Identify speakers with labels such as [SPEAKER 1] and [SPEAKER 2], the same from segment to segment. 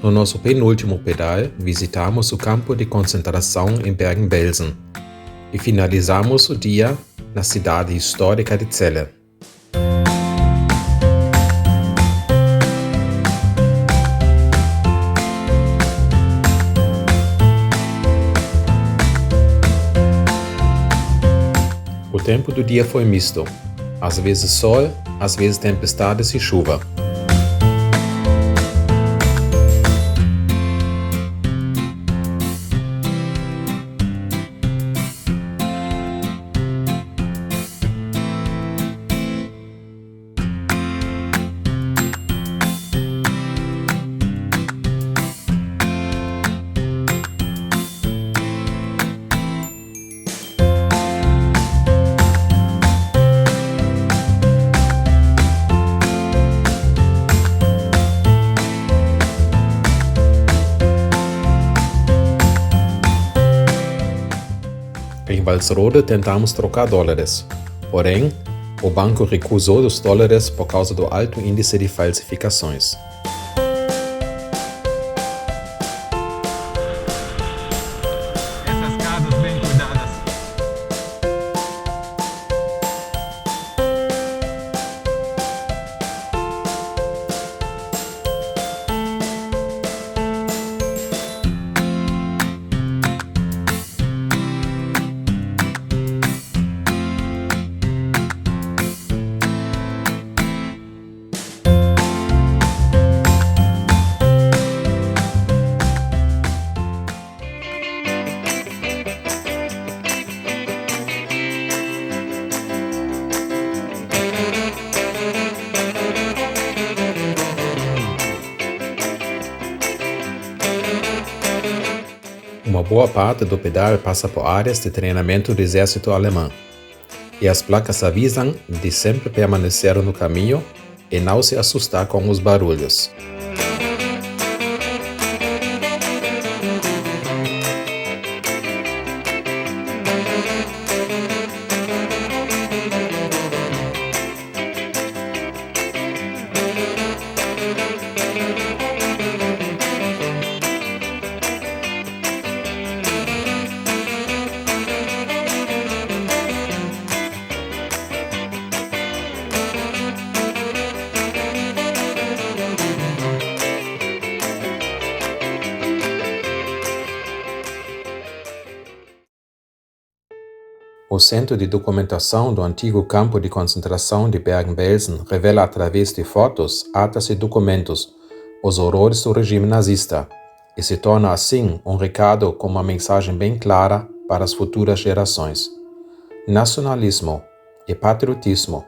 [SPEAKER 1] No nosso penúltimo pedal, visitamos o campo de concentração em Bergen-Belsen e finalizamos o dia na cidade histórica de Celle. O tempo do dia foi misto, às vezes sol, às vezes tempestades e chuva. Em Walsrode tentamos trocar dólares, porém, o banco recusou os dólares por causa do alto índice de falsificações.
[SPEAKER 2] Essas casas bem cuidadas.
[SPEAKER 1] Uma boa parte do pedal passa por áreas de treinamento do exército alemão, e as placas avisam de sempre permanecer no caminho e não se assustar com os barulhos. O Centro de Documentação do antigo campo de concentração de Bergen-Belsen revela através de fotos, atas e documentos os horrores do regime nazista e se torna assim um recado com uma mensagem bem clara para as futuras gerações. Nacionalismo e patriotismo,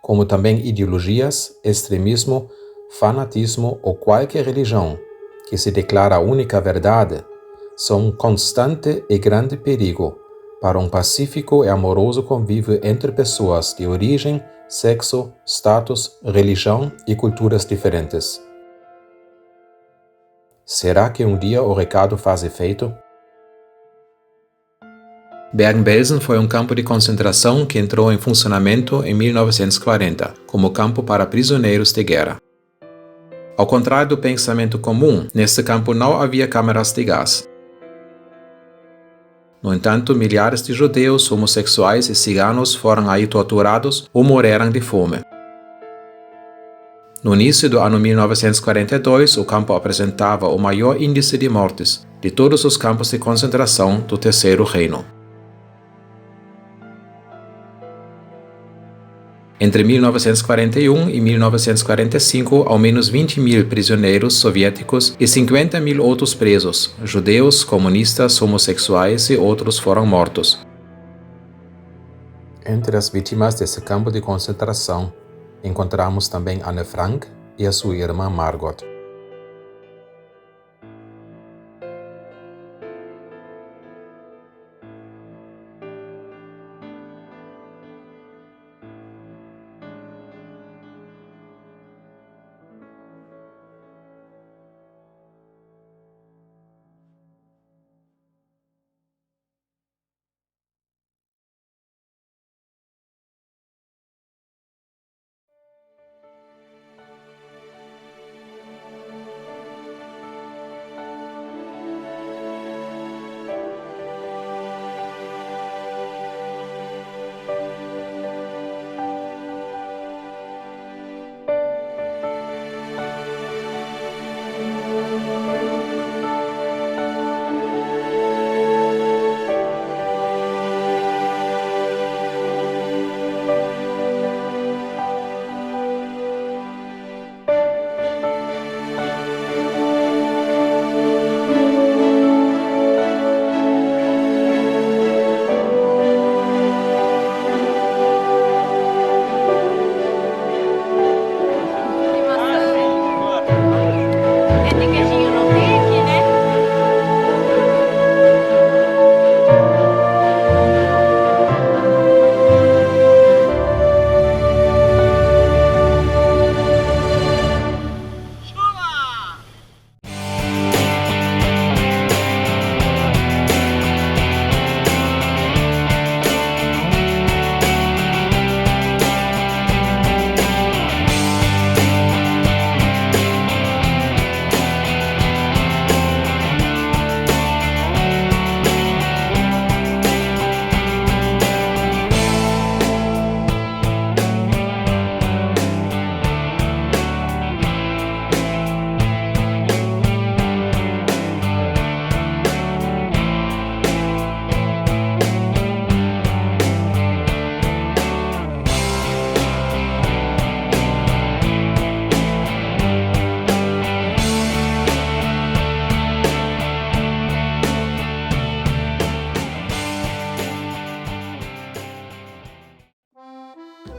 [SPEAKER 1] como também ideologias, extremismo, fanatismo ou qualquer religião que se declara a única verdade, são um constante e grande perigo para um pacífico e amoroso convívio entre pessoas de origem, sexo, status, religião e culturas diferentes. Será que um dia o recado faz efeito? Bergen-Belsen foi um campo de concentração que entrou em funcionamento em 1940 como campo para prisioneiros de guerra. Ao contrário do pensamento comum, neste campo não havia câmaras de gás. No entanto, milhares de judeus, homossexuais e ciganos foram aí torturados ou morreram de fome. No início do ano 1942, o campo apresentava o maior índice de mortes de todos os campos de concentração do Terceiro Reino. Entre 1941 e 1945, ao menos 20.000 prisioneiros soviéticos e 50.000 outros presos, judeus, comunistas, homossexuais e outros foram mortos. Entre as vítimas desse campo de concentração, encontramos também Anne Frank e a sua irmã Margot.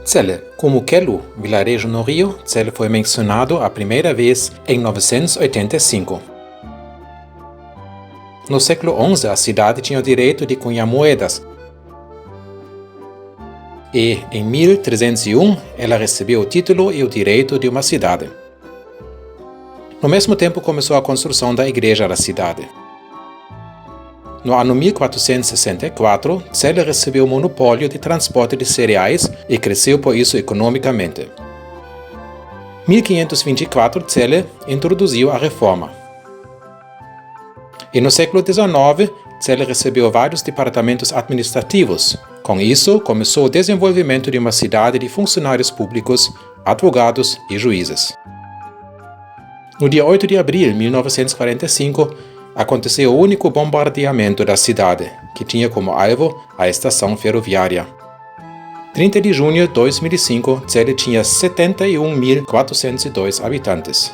[SPEAKER 1] Celle, como Quelu, vilarejo no Rio, Celle foi mencionado a primeira vez em 985. No século XI, a cidade tinha o direito de cunhar moedas, e, em 1301, ela recebeu o título e o direito de uma cidade. No mesmo tempo começou a construção da igreja da cidade. No ano 1464, Celle recebeu o monopólio de transporte de cereais e cresceu por isso economicamente. Em 1524, Celle introduziu a reforma. E no século XIX, Celle recebeu vários departamentos administrativos. Com isso, começou o desenvolvimento de uma cidade de funcionários públicos, advogados e juízes. No dia 8 de abril de 1945, aconteceu o único bombardeamento da cidade, que tinha como alvo a estação ferroviária. 30 de junho de 2005, Celle tinha 71.402 habitantes.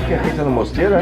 [SPEAKER 3] Quer que você não mosteira?